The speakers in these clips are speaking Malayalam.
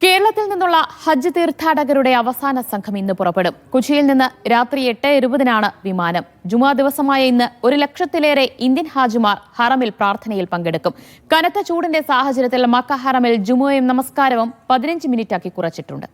കേരളത്തിൽ നിന്നുള്ള ഹജ്ജ് തീർത്ഥാടകരുടെ അവസാന സംഘം ഇന്ന് പുറപ്പെടും. കൊച്ചിയിൽ നിന്ന് രാത്രി 8:20 വിമാനം. ജുമാ ദിവസമായ ഇന്ന് 1,00,000-ലേറെ ഇന്ത്യൻ ഹാജിമാർ ഹറമിൽ പ്രാർത്ഥനയിൽ പങ്കെടുക്കും. കനത്ത ചൂടിന്റെ സാഹചര്യത്തിൽ മക്ക ഹറമിൽ ജുമുഅയും നമസ്കാരവും 15 മിനിറ്റാക്കി കുറച്ചിട്ടുണ്ട്.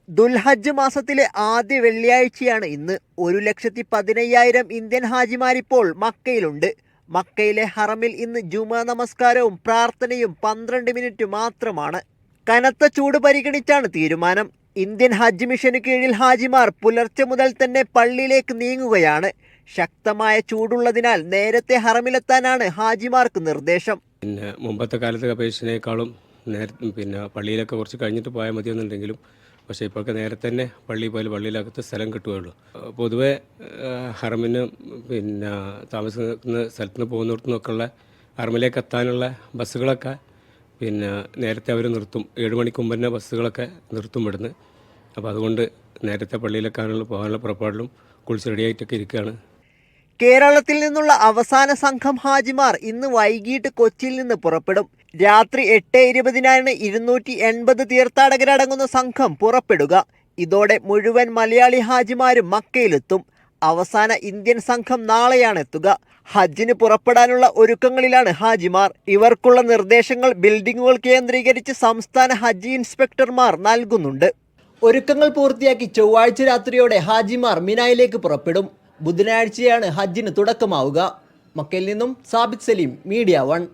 ദുൽഹജ്ജ് മാസത്തിലെ ആദ്യ വെള്ളിയാഴ്ചയാണ് ഇന്ന്. 1,15,000 ഇന്ത്യൻ ഹാജിമാരിപ്പോൾ മക്കയിലുണ്ട്. മക്കയിലെ ഹറമിൽ ഇന്ന് ജുമാ നമസ്കാരവും പ്രാർത്ഥനയും 12 മിനിറ്റ് മാത്രമാണ്. കനത്ത ചൂട് പരിഗണിച്ചാണ് തീരുമാനം. ഇന്ത്യൻ ഹജ്ജ് മിഷന് കീഴിൽ ഹാജിമാർ പുലർച്ചെ മുതൽ തന്നെ പള്ളിയിലേക്ക് നീങ്ങുകയാണ്. ശക്തമായ ചൂടുള്ളതിനാൽ നേരത്തെ ഹറമിലെത്താനാണ് ഹാജിമാർക്ക് നിർദ്ദേശം. മുമ്പത്തെ കാലത്തെ അപേക്ഷനേക്കാളും പള്ളിയിലൊക്കെ കുറച്ച് കഴിഞ്ഞിട്ട് പോയാൽ മതിയെന്നുണ്ടെങ്കിലും പക്ഷേ ഇപ്പോഴൊക്കെ നേരത്തെ തന്നെ പള്ളിയിലകത്ത് സ്ഥലം കിട്ടുകയുള്ളൂ. പൊതുവെ ഹറമിന് താമസിക്കുന്ന സ്ഥലത്തുനിന്ന് പോകുന്നിടത്തുനിന്നൊക്കെയുള്ള ഹറമിലേക്ക് എത്താനുള്ള ബസ്സുകളൊക്കെ നേരത്തെ അവർ നിർത്തും. 7 മണിക്ക് മുമ്പ് തന്നെ ബസ്സുകളൊക്കെ നിർത്തും ഇവിടുന്ന്. അപ്പോൾ അതുകൊണ്ട് നേരത്തെ പള്ളിയിലേക്കാനുള്ള പോകാനുള്ള പുറപ്പാടിലും കുളിച്ച് റെഡിയായിട്ടൊക്കെ ഇരിക്കുകയാണ്. കേരളത്തിൽ നിന്നുള്ള അവസാന സംഘം ഹാജിമാർ ഇന്ന് വൈകിട്ട് കൊച്ചിയിൽ നിന്ന് പുറപ്പെടും. രാത്രി 8:20 280 തീർത്ഥാടകരടങ്ങുന്ന സംഘം പുറപ്പെടുക. ഇതോടെ മുഴുവൻ മലയാളി ഹാജിമാരും മക്കയിലെത്തും. അവസാന ഇന്ത്യൻ സംഘം നാളെയാണ് എത്തുക. ഹജ്ജിന് പുറപ്പെടാനുള്ള ഒരുക്കങ്ങളിലാണ് ഹാജിമാർ. ഇവർക്കുള്ള നിർദ്ദേശങ്ങൾ ബിൽഡിങ്ങുകൾ കേന്ദ്രീകരിച്ച് സംസ്ഥാന ഹജ്ജ് ഇൻസ്പെക്ടർമാർ നൽകുന്നുണ്ട്. ഒരുക്കങ്ങൾ പൂർത്തിയാക്കി ചൊവ്വാഴ്ച രാത്രിയോടെ ഹാജിമാർ മിനായിലേക്ക് പുറപ്പെടും. ബുധനാഴ്ചയാണ് ഹജ്ജിന് തുടക്കമാവുക. മക്കയിൽ നിന്നും സാബിത് സലീം, മീഡിയ 1.